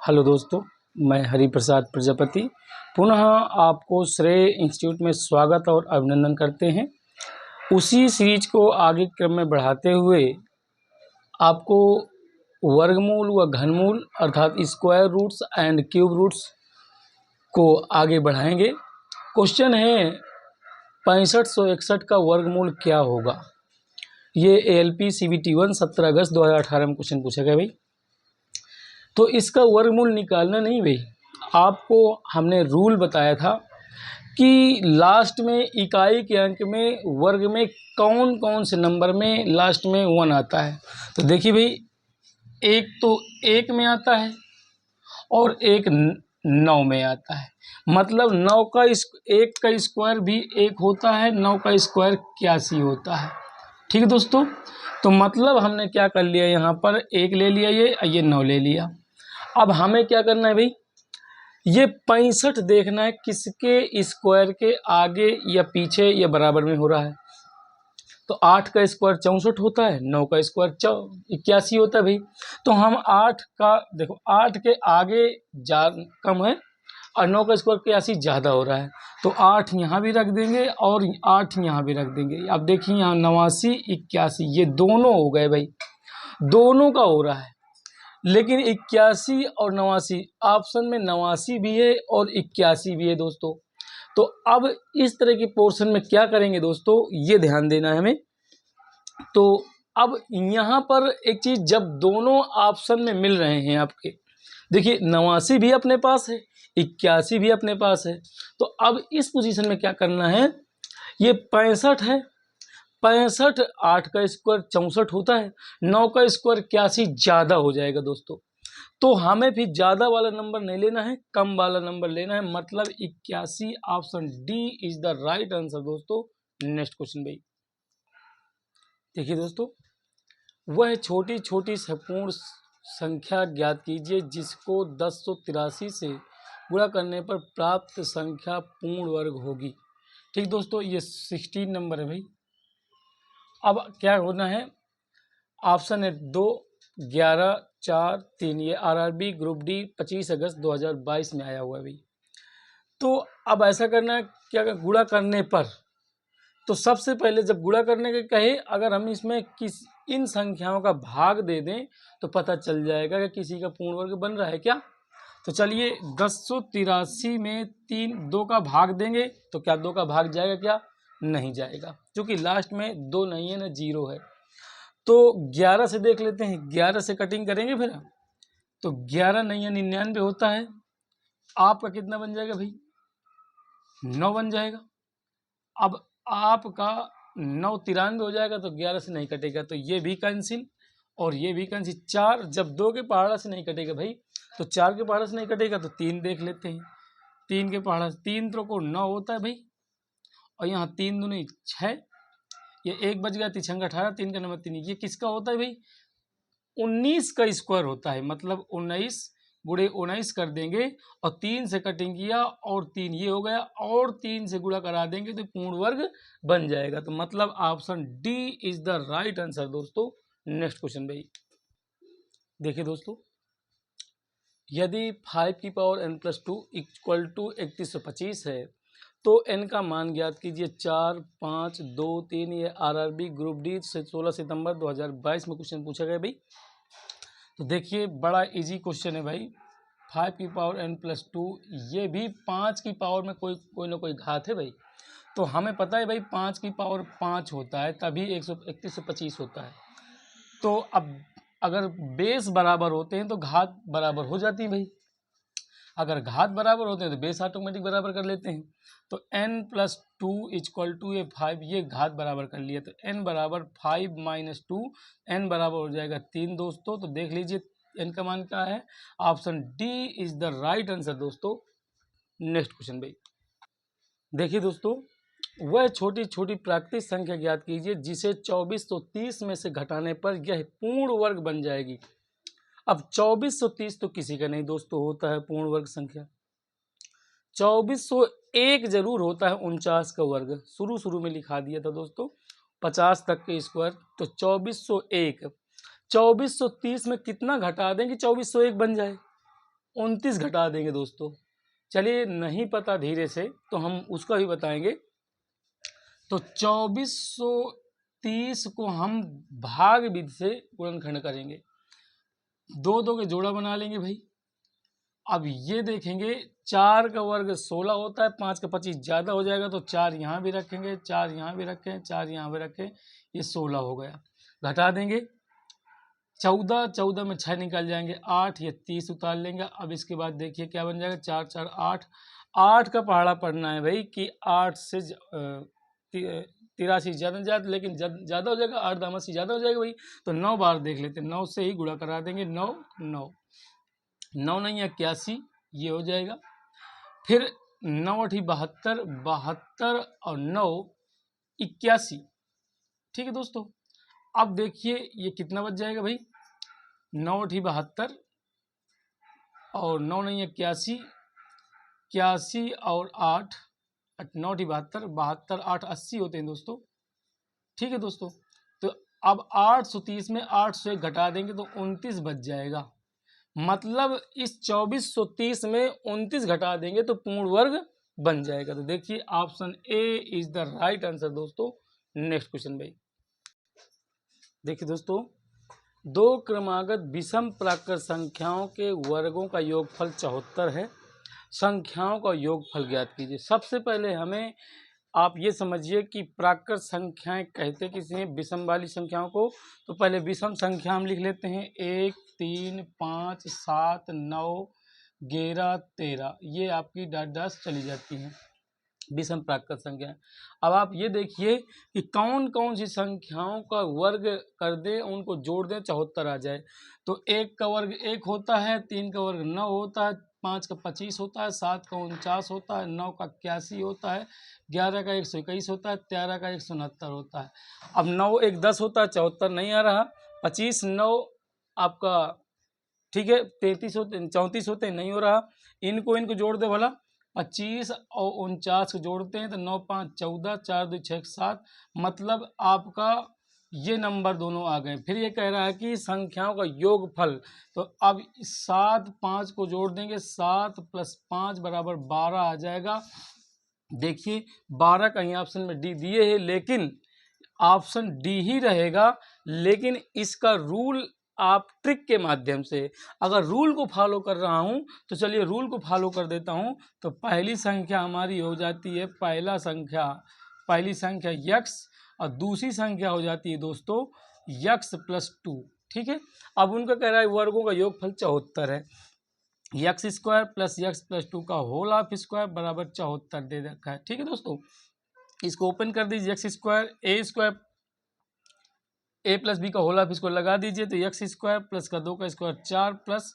Hello दोस्तों, मैं हरिप्रसाद प्रजापति पुनः आपको श्रेय इंस्टीट्यूट में स्वागत और अभिनंदन करते हैं। उसी सीरीज को आगे क्रम में बढ़ाते हुए आपको वर्गमूल व घनमूल अर्थात square roots and cube roots को आगे बढ़ाएंगे। क्वेश्चन है 6561 का वर्गमूल क्या होगा। ये ALP CBT 1 17 अगस्त 2018 में क्वेश्चन पूछा गया भाई। तो इसका वर्गमूल निकालना नहीं भाई, आपको हमने रूल बताया था कि लास्ट में इकाई के अंक में वर्ग में कौन कौन से नंबर में लास्ट में 1 आता है। तो देखिए भाई, एक तो 1 में आता है और एक 9 में आता है। मतलब 9 का 1 का स्क्वायर भी 1 होता है, 9 का स्क्वायर 81 होता है। ठीक है दोस्तों, तो मतलब हमने क्या कर लिया, यहाँ पर 1 ले लिया, ये 9 ले लिया। अब हमें क्या करना है भाई, ये 65 देखना है किसके स्क्वायर के आगे या पीछे या बराबर में हो रहा है। तो 8 का स्क्वायर 64 होता है, 9 का स्क्वायर 81 होता है भाई। तो हम 8 का देखो, 8 के आगे कम है और 9 का स्क्वायर 81 ज़्यादा हो रहा है, तो 8 यहाँ भी रख देंगे और 8 यहाँ भी रख देंगे। अब देखिए यहाँ 89 81 ये दोनों हो गए भाई, दोनों का हो रहा है। लेकिन 81 और 89 ऑप्शन में 89 भी है और 81 भी है दोस्तों। तो अब इस तरह के पोर्शन में क्या करेंगे दोस्तों, ये ध्यान देना है हमें। तो अब यहाँ पर एक चीज़, जब दोनों ऑप्शन में मिल रहे हैं आपके, देखिए 89 भी अपने पास है, 81 भी अपने पास है। तो अब इस पोजीशन में क्या करना है, ये 65 है, 65 8 का स्क्वायर 64 होता है, 9 का स्क्वायर 81 ज़्यादा हो जाएगा दोस्तों। तो हमें भी ज़्यादा वाला नंबर नहीं लेना है, कम वाला नंबर लेना है। मतलब 81 option D is the right answer दोस्तों। नेक्स्ट क्वेश्चन भाई, देखिए दोस्तों, वह छोटी छोटी संपूर्ण संख्या ज्ञात कीजिए जिसको 1083 से गुणा करने पर प्राप्त संख्या पूर्ण वर्ग होगी। ठीक दोस्तों, ये 16 नंबर है भाई। अब क्या होना है, ऑप्शन है 2 11 4 3, ये RRB ग्रुप डी 25 अगस्त 2022 में आया हुआ है भाई। तो अब ऐसा करना है, क्या गुणा करने पर, तो सबसे पहले जब गुणा करने के कहे, अगर हम इसमें इन संख्याओं का भाग दे दें तो पता चल जाएगा कि किसी का पूर्ण वर्ग बन रहा है क्या। तो चलिए 1083 में 2 का भाग देंगे तो क्या 2 का भाग जाएगा, क्या नहीं जाएगा, क्योंकि लास्ट में 2 नहीं है ना 0 है। तो 11 से देख लेते हैं, 11 से कटिंग करेंगे फिर। तो 11 नहीं है 99 होता है, आपका कितना बन जाएगा भाई, 9 बन जाएगा। अब आपका 9 93 हो जाएगा, तो 11 से नहीं कटेगा, तो ये भी कैंसिल और ये भी कैंसिल। 4 जब 2 के पहाड़ा से नहीं कटेगा भाई, तो 4 के पहाड़ा से नहीं कटेगा, तो 3 देख लेते हैं। 3 के पहाड़ा से 3 तो को 9 होता है भाई, और यहाँ 3 दूनी 6, ये 1 बच गया, 3 18, 3 का नंबर 3, ये किसका होता है भाई, 19 का स्क्वायर होता है। मतलब 19 गुणे 19 कर देंगे और 3 से कटिंग किया और 3 ये हो गया और 3 से गुणा करा देंगे तो पूर्ण वर्ग बन जाएगा। तो मतलब option D is the right answer दोस्तों। नेक्स्ट क्वेश्चन भाई, देखिए दोस्तों, यदि 5 की पावर n+2 इक्वल टू 3125 है तो n का मान ज्ञात कीजिए। 4 5 2 3, ये RRB ग्रुप डी 16 सितंबर 2022 में क्वेश्चन पूछा गया भाई। तो देखिए बड़ा इजी क्वेश्चन है भाई। 5 की पावर n+2, ये भी 5 की पावर में कोई ना कोई घात है भाई। तो हमें पता है भाई 5 की पावर 5 होता है, तभी 3125 होता है। तो अब अगर बेस बराबर होते हैं तो घात बराबर हो जाती है भाई। अगर घात बराबर होते हैं तो बेस ऑटोमेटिक बराबर कर लेते हैं। तो n+2 इक्वल टू ये 5, ये घात बराबर कर लिया, तो n बराबर 5 - 2, n बराबर हो जाएगा 3 दोस्तों। तो देख लीजिए n का मान क्या है, option D is the right answer दोस्तों। नेक्स्ट क्वेश्चन भाई, देखिए दोस्तों, वह छोटी छोटी प्राकृतिक संख्या ज्ञात कीजिए जिसे 2430 में से घटाने पर यह पूर्ण वर्ग बन जाएगी। अब 2430 तो किसी का नहीं दोस्तों होता है पूर्ण वर्ग संख्या। 2401 जरूर होता है, 49 का वर्ग शुरू में लिखा दिया था दोस्तों, 50 तक के स्क्वायर। तो 2401, 2430 में कितना घटा दें कि 2401 बन जाए, 29 घटा देंगे दोस्तों। चलिए नहीं पता धीरे से तो हम उसका भी बताएंगे। तो 2430 को हम भाग विधि से गुणनखंड करेंगे, 2 के जोड़ा बना लेंगे भाई। अब ये देखेंगे 4 का वर्ग 16 होता है, 5 का 25 ज़्यादा हो जाएगा तो 4 यहाँ भी रखेंगे, 4 यहाँ भी रखें, 4 यहाँ भी रखें, ये 16 हो गया। घटा देंगे 14 में 6 निकल जाएंगे, 8 ये 30 उतार लेंगे। अब इसके बाद देखिए क्या बन जाएगा, 4 4 8, 8 का पहाड़ा पढ़ना है भाई कि 8 से 83 ज़्यादा, लेकिन ज़्यादा हो जाएगा, 8 दामद से ज़्यादा हो जाएगा भाई। तो 9 बार देख लेते हैं, 9 से ही गुणा करा देंगे, 9 9 9 नहीं 81, ये हो जाएगा। फिर 9 8 72, 72 और 9 81, ठीक है दोस्तों। अब देखिए ये कितना बच जाएगा भाई, 9 8 72 और 9 नहीं 81, 81 और 8, 9 8 72, 72 8 80 होते हैं दोस्तों, ठीक है दोस्तों। तो अब 830 में 8 से घटा देंगे तो 29 बच जाएगा। मतलब इस 2430 में 29 घटा देंगे तो पूर्ण वर्ग बन जाएगा। तो देखिए option A is the right answer दोस्तों। नेक्स्ट क्वेश्चन भाई, देखिए दोस्तों, 2 क्रमागत विषम प्राकृत संख्याओं के वर्गों का योगफल 74 है। संख्याओं का योगफल ज्ञात कीजिए। सबसे पहले हमें आप ये समझिए कि प्राकृत संख्याएं कहते किसी हैं, विषम वाली संख्याओं को। तो पहले विषम संख्या हम लिख लेते हैं, 1 3 5 7 9 11 13, ये आपकी डास चली जाती हैं विषम प्राकृत संख्या। अब आप ये देखिए कि कौन कौन सी संख्याओं का वर्ग कर दें, उनको जोड़ दें 74 आ जाए। तो 1 का वर्ग 1 होता है, 3 का वर्ग 9 होता है, 5 का 25 होता है, 7 का 49 होता है, 9 का 81 होता है, 11 का 121 होता है, 13 का 169 होता है। अब 9 1 10 होता है, 74 नहीं आ रहा। 25 9 आपका ठीक है, 33 होते 34 होते हैं, नहीं हो रहा। इनको जोड़ दे भला, 25 और 49 को जोड़ते हैं तो 9 5 14, 4 2 6 7, मतलब आपका ये नंबर दोनों आ गए। फिर ये कह रहा है कि संख्याओं का योगफल। तो अब 7 5 को जोड़ देंगे, 7 + 5 = 12 आ जाएगा। देखिए 12 कहीं ऑप्शन में डी दिए है, लेकिन ऑप्शन डी ही रहेगा। लेकिन इसका रूल आप ट्रिक के माध्यम से, अगर रूल को फॉलो कर रहा हूं तो चलिए रूल को फॉलो कर देता हूं। तो पहली संख्या हमारी हो जाती है, पहली संख्या यक्स, और दूसरी संख्या हो जाती है दोस्तों यक्स + 2, ठीक है। अब उनका कह रहा है वर्गों का योगफल 74 है। यक्स स्क्वायर + यक्स + 2 का होल ऑफ स्क्वायर बराबर 74 दे रखा है, ठीक है दोस्तों। इसको ओपन कर दीजिए, यक्स स्क्वायर ए स्क्वायर ए + बी का होल ऑफ स्क्वायर लगा दीजिए, तो यक्स स्क्वायर + का 2 का स्क्वायर 4 +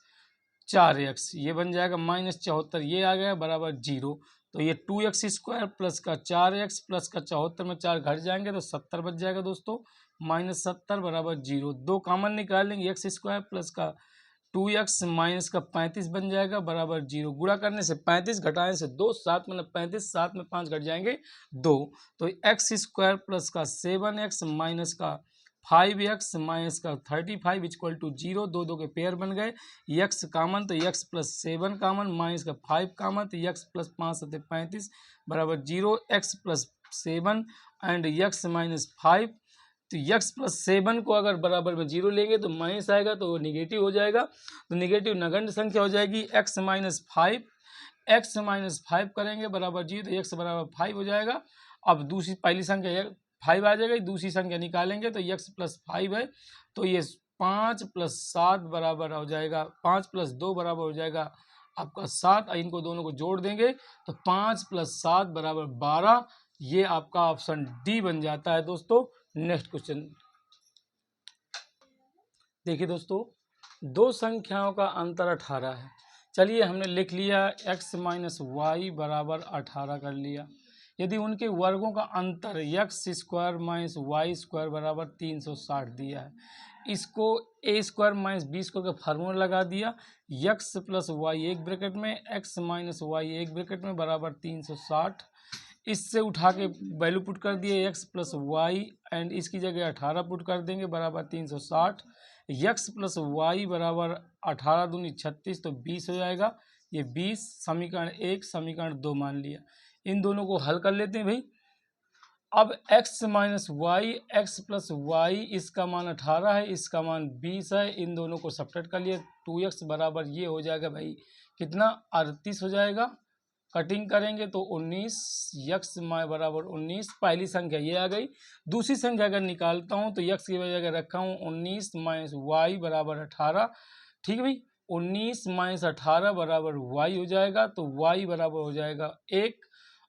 4x, ये बन जाएगा -74, ये आ गया बराबर 0। तो ये 2x स्क्वायर + का 4x + का 74 में 4 घट जाएंगे तो 70 बच जाएगा दोस्तों, -70 = 0। 2 कॉमन निकाल लेंगे, x स्क्वायर + का 2x - का 35 बन जाएगा बराबर 0। गुणा करने से 35 घटाने से 2 7 मतलब 35, 7 में 5 घट जाएंगे 2। तो x स्क्वायर + का 7x - का 5x - का 35 = 0। 2 2 के पेयर बन गए, x कामन तो x + 7 कामन, -का 5 कामन तो x + 5 7 35 बराबर 0। x + 7 एंड x - 5, तो x + 7 को अगर बराबर में 0 लेंगे तो माइनस आएगा, तो वो निगेटिव हो जाएगा। तो निगेटिव नगण्य संख्या हो जाएगी x - 5, x - 5 करेंगे बराबर 0, तो x = 5 हो जाएगा। अब दूसरी पहली संख्या 5 आ जाएगा, दूसरी संख्या निकालेंगे तो x + 5 है, तो ये 5 + 7 बराबर हो जाएगा, 5 + 2 बराबर हो जाएगा आपका 7। इनको दोनों को जोड़ देंगे तो 5 + 7 बराबर 12, ये आपका ऑप्शन डी बन जाता है दोस्तों। नेक्स्ट क्वेश्चन देखिए दोस्तों, 2 संख्याओं का अंतर 18 है। चलिए हमने लिख लिया x - y बराबर 18 कर लिया। यदि उनके वर्गों का अंतर x² - y² बराबर 360 दिया है, इसको a² - b² का फार्मूला लगा दिया, x + y एक ब्रैकेट में, x - y एक ब्रैकेट में बराबर 360। इससे उठा के वैल्यू पुट कर दिए x + y एंड इसकी जगह 18 पुट कर देंगे बराबर 360। x + y बराबर 18 दूनी 36 तो 20 हो जाएगा। ये 20 समीकरण 1 समीकरण 2 मान लिया। इन दोनों को हल कर लेते हैं भाई। अब x minus y x plus y, इसका मान 18 है, इसका मान 20 है। इन दोनों को सब्ट्रैक्ट कर लिए। 2x बराबर ये हो जाएगा भाई कितना 38 हो जाएगा। कटिंग करेंगे तो 19, यक्स बराबर 19। पहली संख्या ये आ गई। दूसरी संख्या अगर निकालता हूँ तो यक्स की वजह रखा हूँ 19 माइनस वाई बराबर 18। ठीक है भाई, 19 माइनस 18 बराबर वाई हो जाएगा। तो वाई बराबर हो जाएगा 1।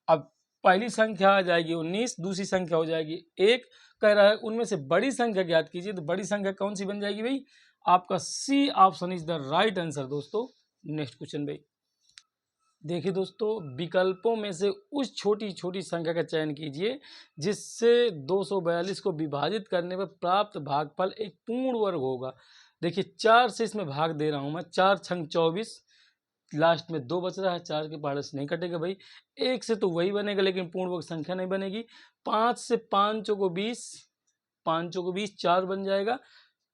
अब पहली संख्या आ जाएगी 19, दूसरी संख्या हो जाएगी 1। कह रहा है उनमें से बड़ी संख्या ज्ञात कीजिए। तो बड़ी संख्या कौन सी बन जाएगी भाई? आपका C option is the right answer दोस्तों। नेक्स्ट क्वेश्चन भाई। देखिए दोस्तों, विकल्पों में से उस छोटी छोटी संख्या का चयन कीजिए जिससे 242 को विभाजित करने पर प्राप्त भागफल एक पूर्ण वर्ग होगा। देखिए 4 से इसमें भाग दे रहा हूं मैं। 4 छंग 24, लास्ट में 2 बच रहा है। 4 के पहाड़े से नहीं कटेगा भाई। 1 से तो वही बनेगा लेकिन पूर्ण वर्ग संख्या नहीं बनेगी। 5 से 5 चौको 20, 5 चौको 20, 4 बन जाएगा।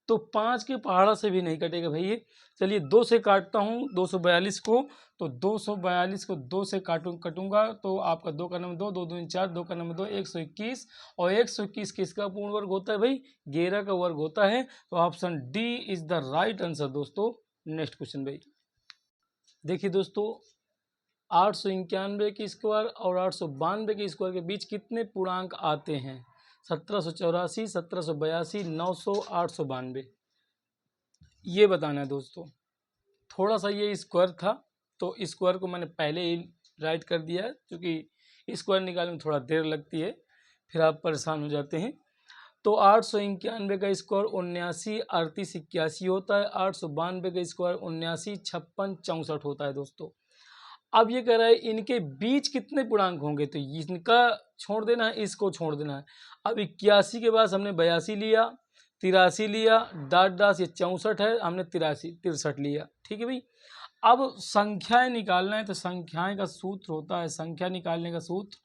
तो 5 के पहाड़ा से भी नहीं कटेगा भाई ये। चलिए 2 से काटता हूँ 242 को। तो 242 को 2 से कटूंगा तो आपका 2 का नंबर 2, 2 दूनी 4, 2 का नंबर 2, 121। और 121 किसका पूर्ण वर्ग होता है भाई? 11 का वर्ग होता है। तो option D is the right answer दोस्तों। नेक्स्ट क्वेश्चन भाई। देखिए दोस्तों, 891 के स्क्वायर और 892 के स्क्वायर के बीच कितने पूर्णांक आते हैं? 1784, 1782, 900, 892। ये बताना है दोस्तों। थोड़ा सा ये स्क्वायर था तो स्क्वायर को मैंने पहले ही राइट कर दिया है, क्योंकि स्क्वायर निकालने में थोड़ा देर लगती है, फिर आप परेशान हो जाते हैं। तो 891 का स्क्वायर 79, 38, 81 होता है। 892 का स्क्वायर 79, 56, 64 होता है दोस्तों। अब ये कह रहा है इनके बीच कितने पूर्णांक होंगे, तो इनका छोड़ देना है, इसको छोड़ देना है। अब 81 के बाद हमने 82 लिया, 83 लिया, डाट डास ये 64 है, हमने 63 लिया। ठीक है भाई। अब संख्याएं निकालना है तो संख्याएं का सूत्र होता है, संख्या निकालने का सूत्र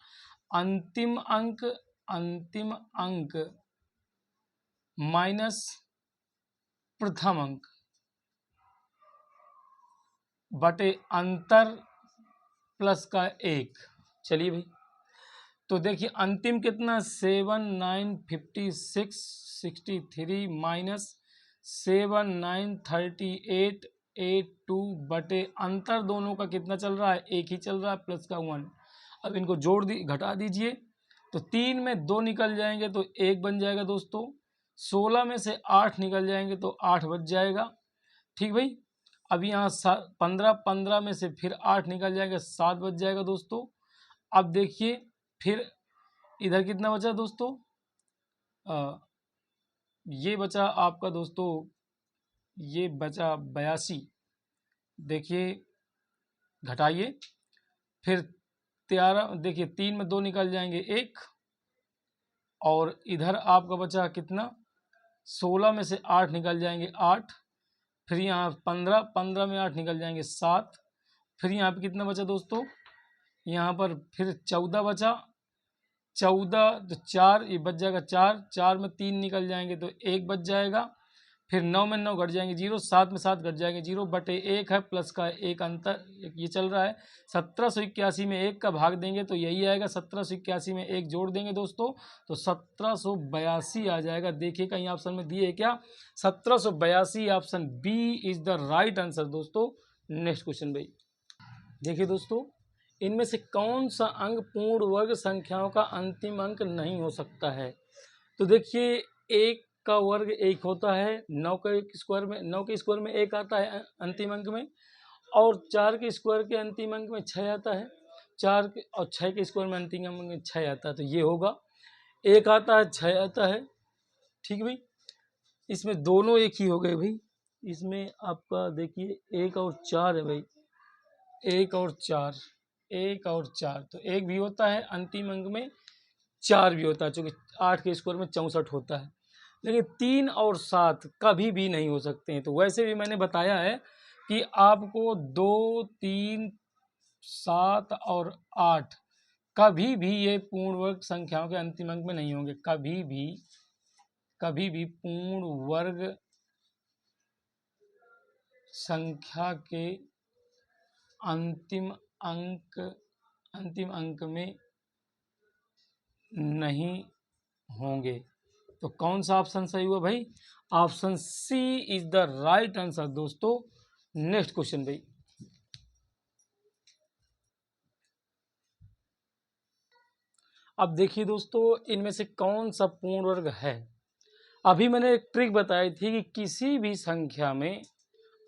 अंतिम अंक माइनस प्रथम अंक बटे अंतर प्लस का 1। चलिए भाई, तो देखिए अंतिम कितना 795663 माइनस 793882 बटे अंतर दोनों का कितना चल रहा है? 1 ही चल रहा है, प्लस का 1। अब इनको घटा दीजिए तो 3 में 2 निकल जाएंगे तो 1 बन जाएगा दोस्तों। 16 में से 8 निकल जाएंगे तो 8 बच जाएगा। ठीक भाई। अब यहाँ 15 में से फिर 8 निकल जाएंगे, 7 बच जाएगा दोस्तों। अब देखिए फिर इधर कितना बचा दोस्तों? ये बचा आपका दोस्तों, ये बचा 82। देखिए घटाइए, फिर 13, देखिए 3 में 2 निकल जाएंगे 1। और इधर आपका बचा कितना? 16 में से 8 निकल जाएंगे 8। फिर यहाँ 15 में 8 निकल जाएंगे 7। फिर यहाँ पे कितना बचा दोस्तों? यहाँ पर फिर 14 बचा। 14 तो 4 ये बच जाएगा 4। 4 में 3 निकल जाएंगे तो 1 बच जाएगा। फिर 9 में 9 घट जाएंगे 0, 7 में 7 घट जाएंगे 0 बटे 1 है, प्लस का 1 अंतर ये चल रहा है। 1781 में 1 का भाग देंगे तो यही आएगा। 1781 में 1 जोड़ देंगे दोस्तों तो 1782 आ जाएगा। देखिए कहीं ऑप्शन में दिए है क्या? 1782 option B is the right answer दोस्तों। नेक्स्ट क्वेश्चन भाई। देखिए दोस्तों, इनमें से कौन सा अंक पूर्ण वर्ग संख्याओं का अंतिम अंक नहीं हो सकता है? तो देखिए 1 का वर्ग 1 होता है। 9 के स्क्वायर में 9 के स्क्वायर में 1 आता है अंतिम अंक में। और 4 के स्क्वायर के अंतिम अंक में 6 आता है। 4 के और 6 के स्क्वायर में अंतिम अंक में 6 आता है, तो ये होगा 1 आता है 6 आता है। ठीक भाई, इसमें दोनों एक ही हो गए भाई। इसमें आपका देखिए 1 और 4 है भाई। 1 और 4, 1 और 4, तो 1 भी होता है अंतिम अंक में, 4 भी होता है, चूँकि 8 के स्क्वायर में 64 होता है। लेकिन 3 और 7 कभी भी नहीं हो सकते हैं। तो वैसे भी मैंने बताया है कि आपको 2, 3, 7 और 8 कभी भी ये पूर्ण वर्ग संख्याओं के अंतिम अंक में नहीं होंगे। कभी भी पूर्ण वर्ग संख्या के अंतिम अंक में नहीं होंगे। तो कौन सा ऑप्शन सही हुआ भाई? Option C is the right answer दोस्तों। नेक्स्ट क्वेश्चन भाई। अब देखिए दोस्तों, इनमें से कौन सा पूर्ण वर्ग है। अभी मैंने एक ट्रिक बताई थी कि किसी भी संख्या में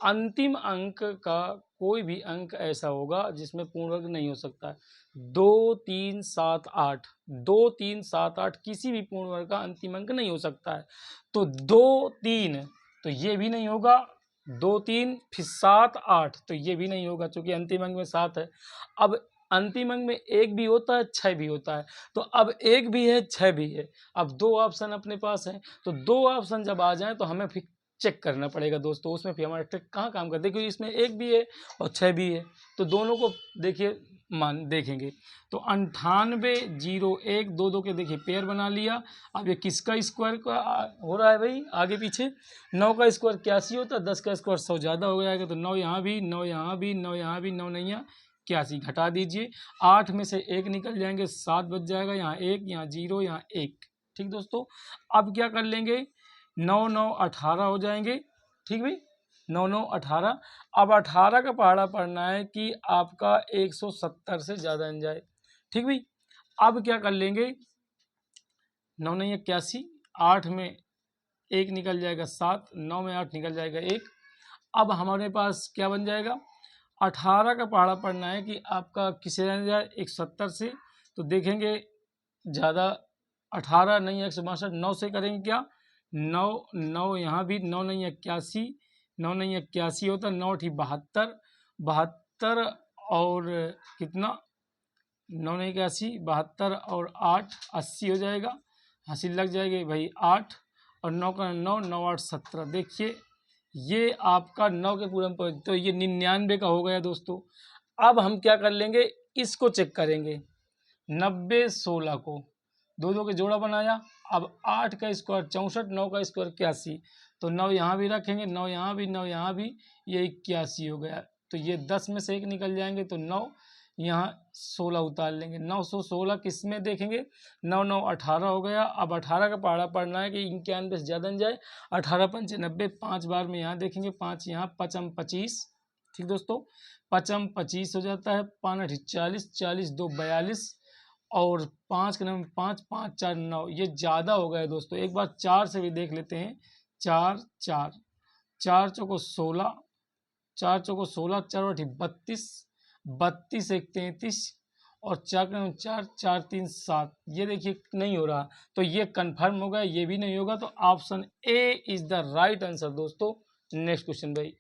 अंतिम अंक का कोई भी अंक ऐसा होगा जिसमें पूर्ण वर्ग नहीं हो सकता है। 2, 3, 7, 8, 2, 3, 7, 8 किसी भी पूर्ण वर्ग का अंतिम अंक नहीं हो सकता है। तो 2, 3 तो ये भी नहीं होगा, 2, 3 फिर 7, 8 तो ये भी नहीं होगा क्योंकि अंतिम अंक में 7 है। अब अंतिम अंक में 1 भी होता है, 6 भी होता है। तो अब 1 भी है, 6 भी है। अब 2 ऑप्शन अपने पास हैं, तो 2 ऑप्शन जब आ जाएं तो हमें फिर चेक करना पड़ेगा दोस्तों, उसमें फिर हमारा ट्रिक कहाँ काम करता है, क्योंकि इसमें 1 भी है और 6 भी है। तो दोनों को देखिए देखेंगे। तो 98, 0, 1, 2, 2 के देखिए पेयर बना लिया। अब ये किसका स्क्वायर का हो रहा है भाई, आगे पीछे। 9 का स्क्वायर 81 होता है, 10 का स्क्वायर 100 ज़्यादा हो जाएगा। तो 9 यहाँ भी, 9 यहाँ भी, 9 यहाँ भी, 9 नहीं यहाँ 81 घटा दीजिए। 8 में से 1 निकल जाएंगे, 7 बच जाएगा। यहाँ 1, यहाँ 0, यहाँ 1। ठीक दोस्तों, अब क्या कर लेंगे, 9, 9, 18 हो जाएंगे। ठीक भाई, 9, 9, 18। अब 18 का पहाड़ा पढ़ना है कि आपका 170 से ज़्यादा बन जाए। ठीक भाई, अब क्या कर लेंगे, 9 नहीं 81, 8 में 1 निकल जाएगा 7, 9 में 8 निकल जाएगा 1। अब हमारे पास क्या बन जाएगा, 18 का पहाड़ा पढ़ना है कि आपका किसे जाने जाए, 170 से। तो देखेंगे ज़्यादा 18 नहीं 162, 9 से करेंगे क्या, 9, 9 यहाँ भी, 9 नहीं 81, 9 नहीं 81 होता, 9 ठीक 72, 72 और कितना, 9 नहीं 81, 72 और 8 80 हो जाएगा। हंसी लग जाएगी भाई 8 और 9 का 9, 9, 8, 17। देखिए ये आपका 9 के पूरन पर, तो ये 99 का हो गया दोस्तों। अब हम क्या कर लेंगे, इसको चेक करेंगे। 90, 16 को 2, 2 के जोड़ा बनाया। अब 8 का स्क्वायर 64, 9 का स्क्वायर 81। तो 9 यहाँ भी रखेंगे, 9 यहाँ भी, 9 यहाँ भी, ये 81 हो गया। तो ये 10 में से 1 निकल जाएंगे, तो 9 यहाँ 16 उतार लेंगे। 916 किस में देखेंगे, 9, 9, 18 हो गया। अब 18 का पहाड़ा पढ़ना है कि 91 से ज़्यादा न जाए। 18 पंचे 90, 5 बार में यहाँ देखेंगे, 5 यहाँ, 5 25। ठीक दोस्तों, 5 25 हो जाता है, 5 40, 40 2 42 और 5 के नंबर 5, 5 4 9, ये ज़्यादा हो गया दोस्तों। एक बार 4 से भी देख लेते हैं। 4 4, 4 चौको 16, 4 चौको 16, 4 अठी 32, 32 1 33 और 4 के नंबर 4, 4 3 7। ये देखिए नहीं हो रहा, तो ये कन्फर्म हो गया, ये भी नहीं होगा। तो option A is the right answer दोस्तों। नेक्स्ट क्वेश्चन भाई।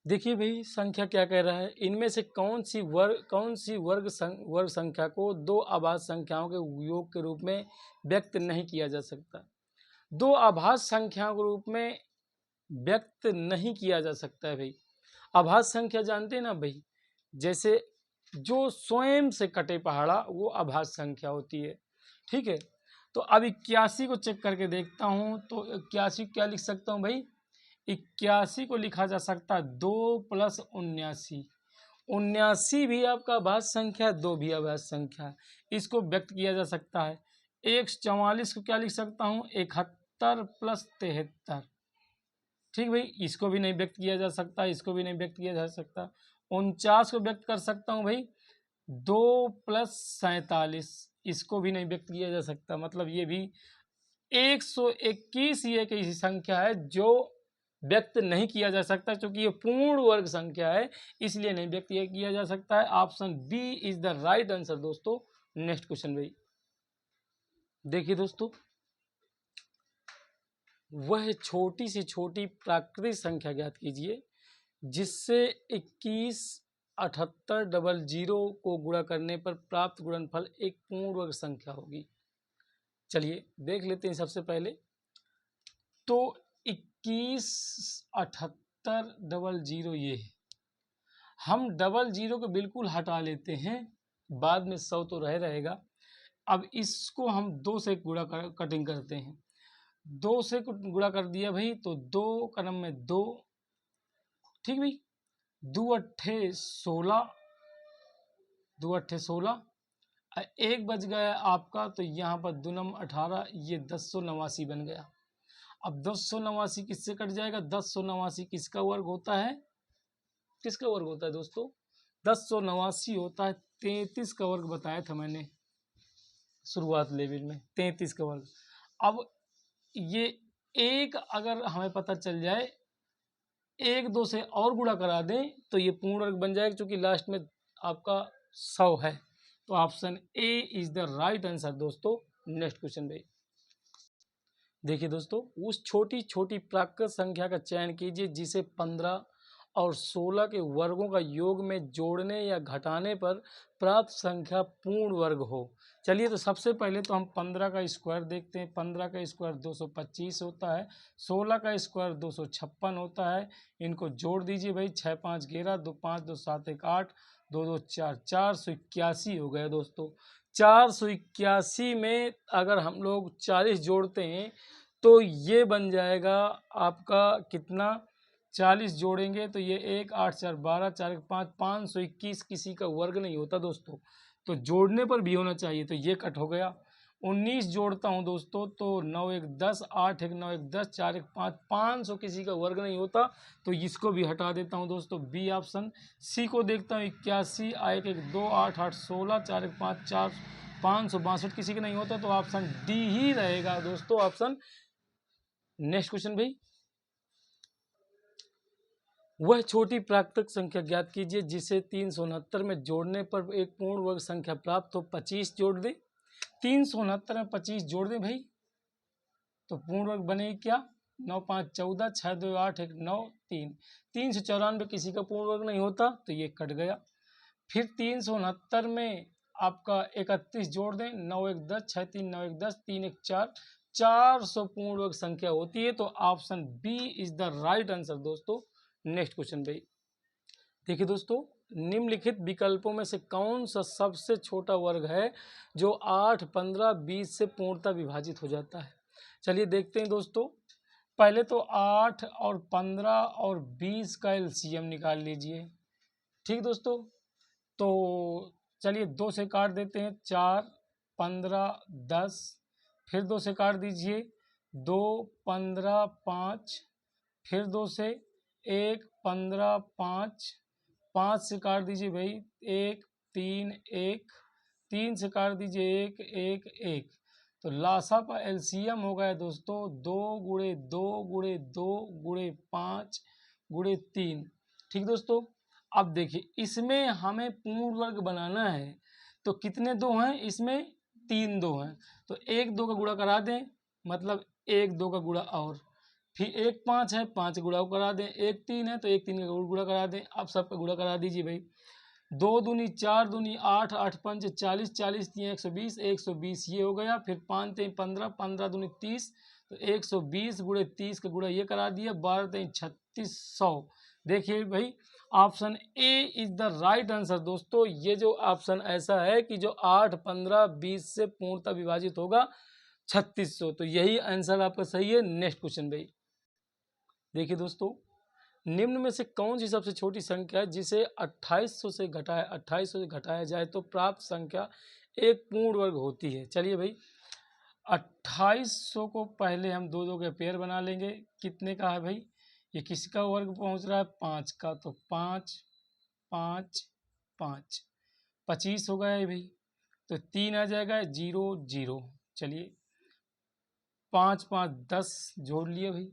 देखिए भाई, संख्या क्या कह रहा है, इनमें से कौन सी वर्ग संख्या को दो अभाज्य संख्याओं के योग के रूप में व्यक्त नहीं किया जा सकता। दो अभाज्य संख्याओं के रूप में व्यक्त नहीं किया जा सकता है भाई। अभाज्य संख्या जानते हैं ना भाई, जैसे जो स्वयं से कटे पहाड़ा वो अभाज्य संख्या होती है। ठीक है, तो अब 81 को चेक करके देखता हूँ। तो 81 क्या लिख सकता हूँ भाई, 81 को लिखा जा सकता है 2 + 79। 79 भी आपका अभाज्य संख्या है, 2 भी अभाज्य संख्या है, इसको व्यक्त किया जा सकता है। 144 को क्या लिख सकता हूँ, 71 + 73। ठीक भाई, इसको भी नहीं व्यक्त किया जा सकता, इसको भी नहीं व्यक्त किया जा सकता। 49 को व्यक्त कर सकता हूँ भाई, 2 + 47, इसको भी नहीं व्यक्त किया जा सकता। मतलब ये भी 121 ये एक ऐसी संख्या है जो व्यक्त नहीं किया जा सकता, क्योंकि ये पूर्ण वर्ग संख्या है, इसलिए नहीं व्यक्त किया जा सकता है। Option B is the right answer दोस्तों। नेक्स्ट क्वेश्चन भाई। देखिए दोस्तों, वह छोटी से छोटी प्राकृतिक संख्या ज्ञात कीजिए जिससे 21 78 00 को गुणा करने पर प्राप्त गुणनफल एक पूर्ण वर्ग संख्या होगी। चलिए देख लेते हैं सबसे पहले। तो 21 78 00 ये है, हम 00 को बिल्कुल हटा लेते हैं, बाद में 100 तो रहेगा। अब इसको हम 2 से गुणा कटिंग करते हैं। 2 से गुणा कर दिया भाई, तो 2 का नंबर में 2 ठीक भाई, 2 अट्ठे 16, 2 अट्ठे 16, एक बच गया आपका, तो यहाँ पर 2 नम 18, ये 1089 बन गया। अब 1089 किससे कट जाएगा? 1089 किसका वर्ग होता है? किसका वर्ग होता है दोस्तों? 1089 होता है 33 का वर्ग, बताया था मैंने शुरुआत लेवल में, 33 का वर्ग। अब ये एक अगर हमें पता चल जाए, एक दो से और गुणा करा दें तो ये पूर्ण वर्ग बन जाएगा, क्योंकि लास्ट में आपका 100 है। तो option A is the right answer दोस्तों। नेक्स्ट क्वेश्चन भाई, देखिए दोस्तों, उस छोटी छोटी प्राकृत संख्या का चयन कीजिए जिसे 15 और 16 के वर्गों का योग में जोड़ने या घटाने पर प्राप्त संख्या पूर्ण वर्ग हो। चलिए, तो सबसे पहले तो हम 15 का स्क्वायर देखते हैं। 15 का स्क्वायर 225 होता है, 16 का स्क्वायर 256 होता है। इनको जोड़ दीजिए भाई, 6 5 11, 2 5 2 7 1 8, 2 2 4, 481 हो गया दोस्तों। 481 में अगर हम लोग 40 जोड़ते हैं तो ये बन जाएगा आपका कितना? 40 जोड़ेंगे तो ये 1 8 4 12 4 1 5, 521 किसी का वर्ग नहीं होता दोस्तों, तो जोड़ने पर भी होना चाहिए, तो ये कट हो गया। 19 जोड़ता हूँ दोस्तों तो 9 1 10, 8 1 9 1 10, 4 1 5, 500 किसी का वर्ग नहीं होता, तो इसको भी हटा देता हूँ दोस्तों, बी ऑप्शन। सी को देखता हूँ 81, 1 1 2, 8 8 16, 4 1 5 4, 562 किसी का नहीं होता, तो ऑप्शन डी ही रहेगा दोस्तों, ऑप्शन। नेक्स्ट क्वेश्चन भाई, वह छोटी प्राकृतिक संख्या ज्ञात कीजिए जिसे 369 में जोड़ने पर एक पूर्ण वर्ग संख्या प्राप्त हो। 25 जोड़ दे, 369 में 25 जोड़ दे भाई, तो पूर्ण वर्ग बनेगी क्या? 9 5 14, 6 2 8 1 9 3, 394 किसी का पूर्ण वर्ग नहीं होता, तो ये कट गया। फिर 369 में आपका 31 जोड़ दें, 9 1 10, 6 3 9 1 10, 3 1 4, 400 पूर्ण वर्ग संख्या होती है, तो option B is the right answer दोस्तों। नेक्स्ट क्वेश्चन भाई, देखिए दोस्तों, निम्नलिखित विकल्पों में से कौन सा सबसे छोटा वर्ग है जो 8 15 20 से पूर्णतः विभाजित हो जाता है? चलिए देखते हैं दोस्तों। पहले तो 8 और 15 और 20 का एलसीएम निकाल लीजिए। ठीक दोस्तों, तो चलिए 2 से काट देते हैं, 4 15 10, फिर 2 से काट दीजिए, 2 15 5, फिर 2 से 1 15 5, 5 से काट दीजिए भाई 1 3 1, 3 से काट दीजिए 1 1 1, तो लासा का एलसीएम हो गया दोस्तों 2 गुणे 2 गुणे 2 गुणे 5 गुणे 3। ठीक दोस्तों, अब देखिए इसमें हमें पूर्ण वर्ग बनाना है, तो कितने दो हैं इसमें? 3 दो हैं, तो 1 2 का गुणा करा दें, मतलब 1 2 का गुणा, और फिर 1 5 है, 5 गुणा करा दें, 1 3 है तो 1 3 का गुणा करा दें। अब सबका गुणा करा दीजिए भाई, 2 दूनी 4 दूनी 8, 8 पंच 40, 40 3 120, 120 ये हो गया। फिर 5 3 15, 15 दूनी 30, तो 120 गुणे 30 का गुणा ये करा दिया, 12 3 3600। देखिए भाई, option A is the right answer दोस्तों। ये जो ऑप्शन ऐसा है कि जो 8 15 20 से पूर्णतः विभाजित होगा 3600, तो यही आंसर आपका सही है। नेक्स्ट क्वेश्चन भाई, देखिए दोस्तों, निम्न में से कौन सी सबसे छोटी संख्या है जिसे 2800 से घटाया जाए तो प्राप्त संख्या एक पूर्ण वर्ग होती है? चलिए भाई, 2800 को पहले हम 2 2 के पेयर बना लेंगे। कितने का है भाई? ये किसका वर्ग पहुंच रहा है? 5 का, तो 5 5 5, 25 हो गया है भाई, तो 3 आ जाएगा 0 0। चलिए 5 5 10 जोड़ लिए भाई।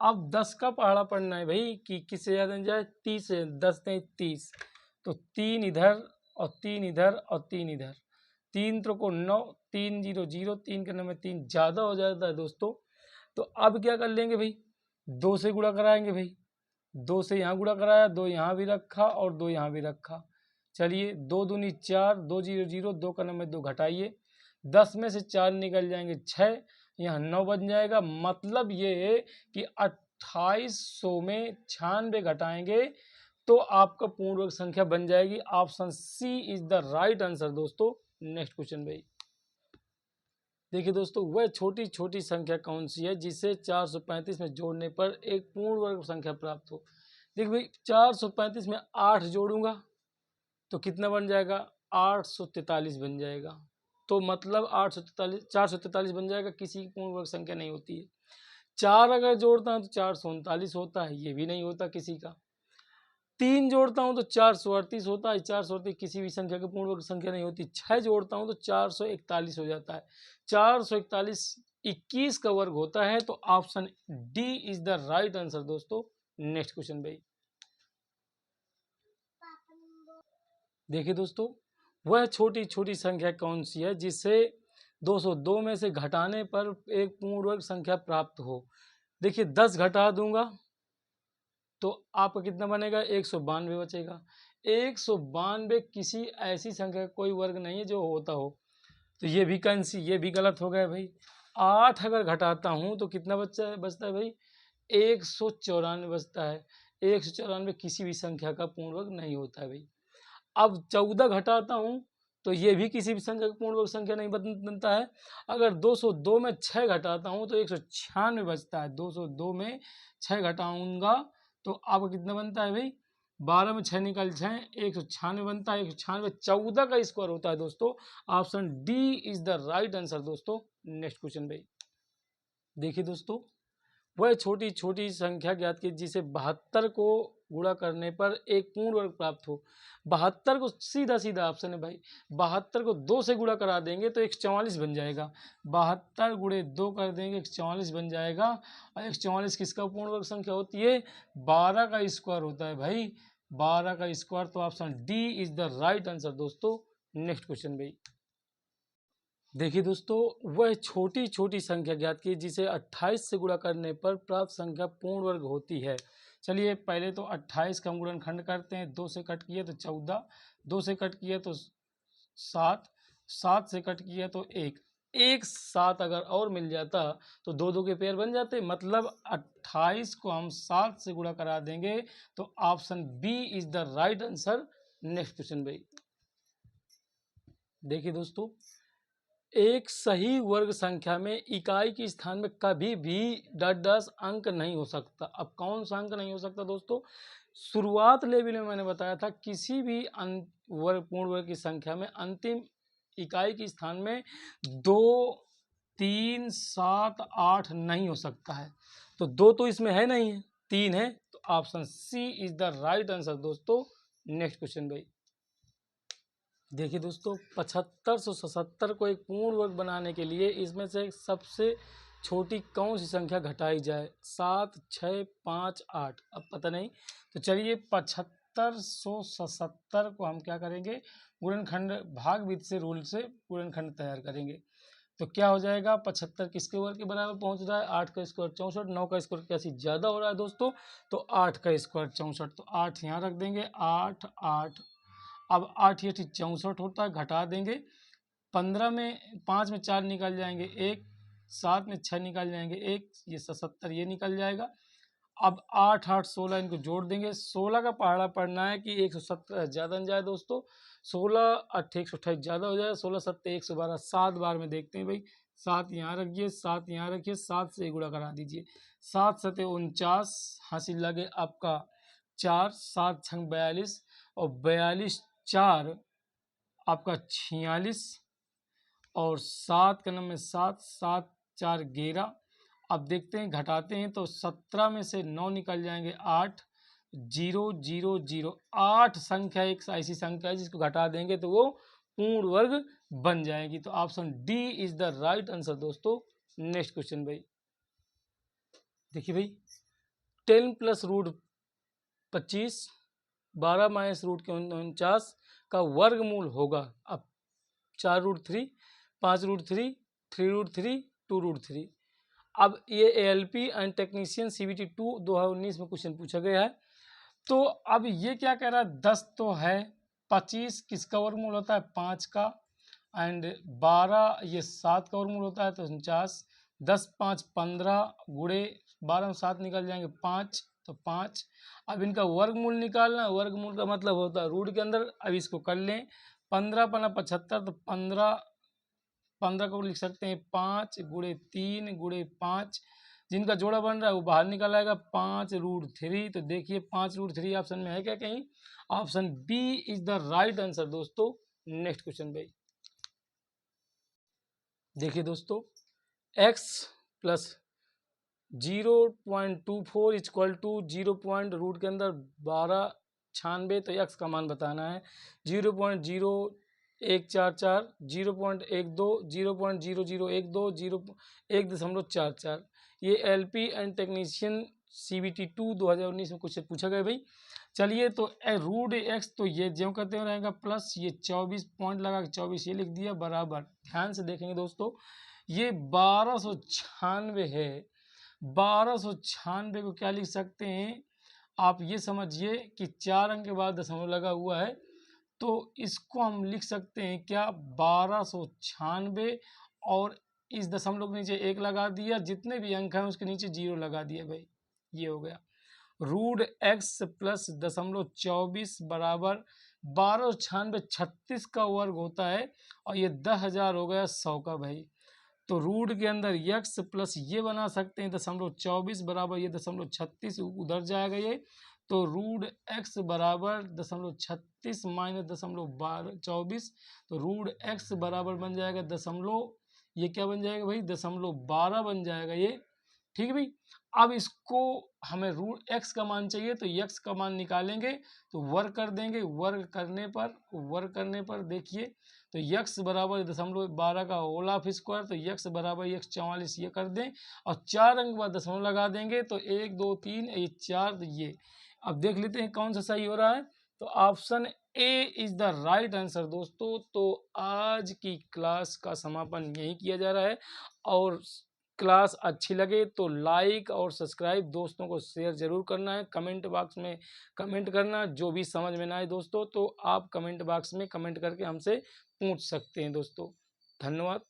अब 10 का पहाड़ा पढ़ना है भाई कि किससे ज़्यादा जाए? 30 से। 10 नहीं 30, तो 3 इधर और 3 इधर और 3 इधर, 3 को 9, 3 0 0, 3 के 9 में 3 ज़्यादा हो जाता है दोस्तों। तो अब क्या कर लेंगे भाई, 2 से गुणा कराएंगे भाई, 2 से यहाँ गुणा कराया, 2 यहाँ भी रखा और 2 यहाँ भी रखा। चलिए 2 दूनी 4, 2 0 0, 2 का 9 में 2 घटाइए, 10 में से 4 निकल जाएंगे 6, यहाँ 9 बन जाएगा। मतलब ये है कि 2800 में 96 घटाएंगे तो आपका पूर्ण वर्ग संख्या बन जाएगी। Option C is the right answer दोस्तों। नेक्स्ट क्वेश्चन भाई, देखिए दोस्तों, वह छोटी छोटी संख्या कौन सी है जिसे 435 में जोड़ने पर एक पूर्ण वर्ग संख्या प्राप्त हो? देख भाई 435 में 8 जोड़ूंगा तो कितना बन जाएगा, 843 बन जाएगा। तो मतलब 843 443 बन जाएगा, किसी की पूर्ण वर्ग संख्या नहीं होती है। 4 अगर जोड़ता हूँ तो 439 होता है, ये भी नहीं होता किसी का। 3 जोड़ता हूँ तो 438 होता है, 438 किसी भी संख्या की पूर्ण वर्ग संख्या नहीं होती। 6 जोड़ता हूँ तो 441 हो जाता है। 441 21 का वर्ग होता है, तो option D is the right answer दोस्तों। नेक्स्ट क्वेश्चन भाई, देखिए दोस्तों, वह छोटी छोटी संख्या कौन सी है जिसे 202 में से घटाने पर एक पूर्ण वर्ग संख्या प्राप्त हो। देखिए 10 घटा दूंगा तो आपका कितना बनेगा, 192 बचेगा। 192 किसी ऐसी संख्या का कोई वर्ग नहीं है जो होता हो, तो ये भी कैंसी, ये भी गलत हो गया भाई। 8 अगर घटाता हूँ तो कितना बचता है भाई, 194 बचता है। 194 किसी भी संख्या का पूर्ण वर्ग नहीं होता है भाई। अब 14 घटाता हूँ तो ये भी किसी भी संख्या का पूर्ण वर्ग संख्या नहीं बनता है। अगर 202 में 6 घटाता हूँ तो 196 बचता है। 202 में 6 घटाऊंगा तो आपका कितना बनता है भाई, 12 में 6 निकल जाए 196 बनता है। 196 14 का स्क्वायर होता है दोस्तों। Option D is the right answer दोस्तों। नेक्स्ट क्वेश्चन भाई, देखिए दोस्तों, वह छोटी छोटी संख्या ज्ञात की जिसे 72 को गुणा करने पर एक पूर्ण वर्ग प्राप्त हो। 72 को सीधा सीधा ऑप्शन है भाई, 72 को 2 से गुणा करा देंगे तो 144 बन जाएगा। 72 गुणे 2 कर देंगे 144 बन जाएगा। और 144 किसका पूर्ण वर्ग संख्या होती है, 12 का स्क्वायर होता है भाई, 12 का स्क्वायर। तो option D is the right answer दोस्तों। नेक्स्ट क्वेश्चन भाई, देखिए दोस्तों, वह छोटी छोटी संख्या ज्ञात की जिसे 28 से गुणा करने पर प्राप्त संख्या पूर्ण वर्ग होती है। चलिए पहले तो 28 का हम गुणनखंड करते हैं। 2 से कट किया तो 14, 2 से कट किया तो 7, 7 से कट किया तो 1, 1 7 अगर और मिल जाता तो 2 2 के पेयर बन जाते। मतलब 28 को हम 7 से गुणा करा देंगे तो option B is the right answer. Next question भाई, देखिए दोस्तों, एक सही वर्ग संख्या में इकाई के स्थान में कभी भी डस अंक नहीं हो सकता। अब कौन सा अंक नहीं हो सकता दोस्तों, शुरुआत लेवल में मैंने बताया था किसी भी वर्ग पूर्ण वर्ग की संख्या में अंतिम इकाई के स्थान में 2 3 7 8 नहीं हो सकता है। तो 2 तो इसमें है नहीं है, 3 है, तो option C is the right answer दोस्तों। नेक्स्ट क्वेश्चन भाई, देखिए दोस्तों, 7577 को एक पूर्ण वर्ग बनाने के लिए इसमें से सबसे छोटी कौन सी संख्या घटाई जाए। 7 6 5 8, अब पता नहीं। तो चलिए 7577 को हम क्या करेंगे, गुणनखंड भाग विधि से रूल से गुणनखंड तैयार करेंगे। तो क्या हो जाएगा, 75 किसके वर्ग के बराबर पहुंच रहा है, 8 का स्क्वायर 64, 9 का स्क्वायर कैसी ज़्यादा हो रहा है दोस्तों, तो 8 का स्क्वायर 64, तो 8 यहाँ रख देंगे, 8 8। अब 8 ये 64 होता है, घटा देंगे। 15 में 5 में 4 निकल जाएंगे 1, 7 में 6 निकल जाएंगे 1, ये 77 ये निकल जाएगा। अब 8 8 16 इनको जोड़ देंगे। 16 का पहाड़ा पढ़ना है कि 117 ज़्यादा न जाए दोस्तों। 16 8 128 ज़्यादा हो जाए, 16 7 112, 7 बार में देखते हैं भाई। 7 यहाँ रखिए, 7 यहाँ रखिए, 7 से गुणा करा दीजिए। 7 7 49, हासिल लगे आपका 4, 7 छंग 42, और 42 4 आपका 46, और 7 का नंबर 7, 7 4 11। अब देखते हैं घटाते हैं तो 17 में से 9 निकल जाएंगे 8, 0 0 0। 8 संख्या एक ऐसी संख्या है जिसको घटा देंगे तो वो पूर्ण वर्ग बन जाएगी। तो option D is the right answer दोस्तों। नेक्स्ट क्वेश्चन भाई, देखिए भाई, 10 प्लस रूट 25, 12 माइनस रूट के 49 का वर्गमूल होगा। अब 4 रूट 3, 5 रूट 3, 3 रूट 3, 2 रूट 3। अब ये ALP एंड टेक्नीशियन CBT 2 2019 में क्वेश्चन पूछा गया है। तो अब ये क्या कह रहा है, 10 तो है, 25 किसका वर्गमूल होता है, 5 का, एंड 12 ये 7 का वर्गमूल होता है तो 49। 10 5 15 गुणे 12 में 7 निकल जाएंगे 5, तो 5। अब इनका वर्गमूल निकालना, वर्गमूल का मतलब होता है रूट के अंदर। अब इसको कर लें, 15 पना 75, तो 15 को लिख सकते हैं 5 गुणे 3 गुणे 5, जिनका जोड़ा बन रहा है वो बाहर निकल आएगा 5√3। तो देखिए 5√3 ऑप्शन में है क्या कहीं? Option B is the right answer दोस्तों। नेक्स्ट क्वेश्चन भाई देखिए दोस्तों, x plus 0.24 equal to 0 point root के अंदर 1296, तो x का मान बताना है। 0.0144, 0.12, 0.0012, 1.44। ये LP एंड टेक्नीशियन CBT 2 2019 में क्वेश्चन पूछा गया भाई। चलिए तो रूट x तो ये जो करते हुए रहेगा प्लस ये 24 पॉइंट लगा के 24 ये लिख दिया बराबर। ध्यान से देखेंगे दोस्तों, ये 1296 है। 1296 को क्या लिख सकते हैं आप ये समझिए कि 4 अंक के बाद दशमलव लगा हुआ है, तो इसको हम लिख सकते हैं क्या 1296 और इस दशमलव के नीचे 1 लगा दिया, जितने भी अंक हैं उसके नीचे 0 लगा दिया भाई। ये हो गया रूट x प्लस 0.24 बराबर 1296 36 का वर्ग होता है और ये 10,000 हो गया 100 का भाई। तो रूट के अंदर x प्लस ये बना सकते हैं 0.24 बराबर ये 0.36 उधर जाएगा ये, तो रूट x बराबर 0.36 माइनस 0.24, तो रूट x बराबर बन जाएगा ये क्या बन जाएगा भाई 0.12 बन जाएगा ये। ठीक है भाई, अब इसको हमें रूट x का मान चाहिए तो x का मान निकालेंगे तो वर्ग कर देंगे। वर्ग करने पर देखिए तो x बराबर 0.12 का होल ऑफ स्क्वायर, तो x बराबर 144 ये कर दें और 4 अंक बाद दशमलव लगा देंगे तो 1 2 3 ये 4। तो ये अब देख लेते हैं कौन सा सही हो रहा है। तो option A is the right answer दोस्तों। तो आज की क्लास का समापन यही किया जा रहा है और क्लास अच्छी लगे तो लाइक और सब्सक्राइब, दोस्तों को शेयर जरूर करना है। कमेंट बॉक्स में कमेंट करना, जो भी समझ में ना आए दोस्तों तो आप कमेंट बॉक्स में कमेंट करके हमसे पूछ सकते हैं दोस्तों। धन्यवाद।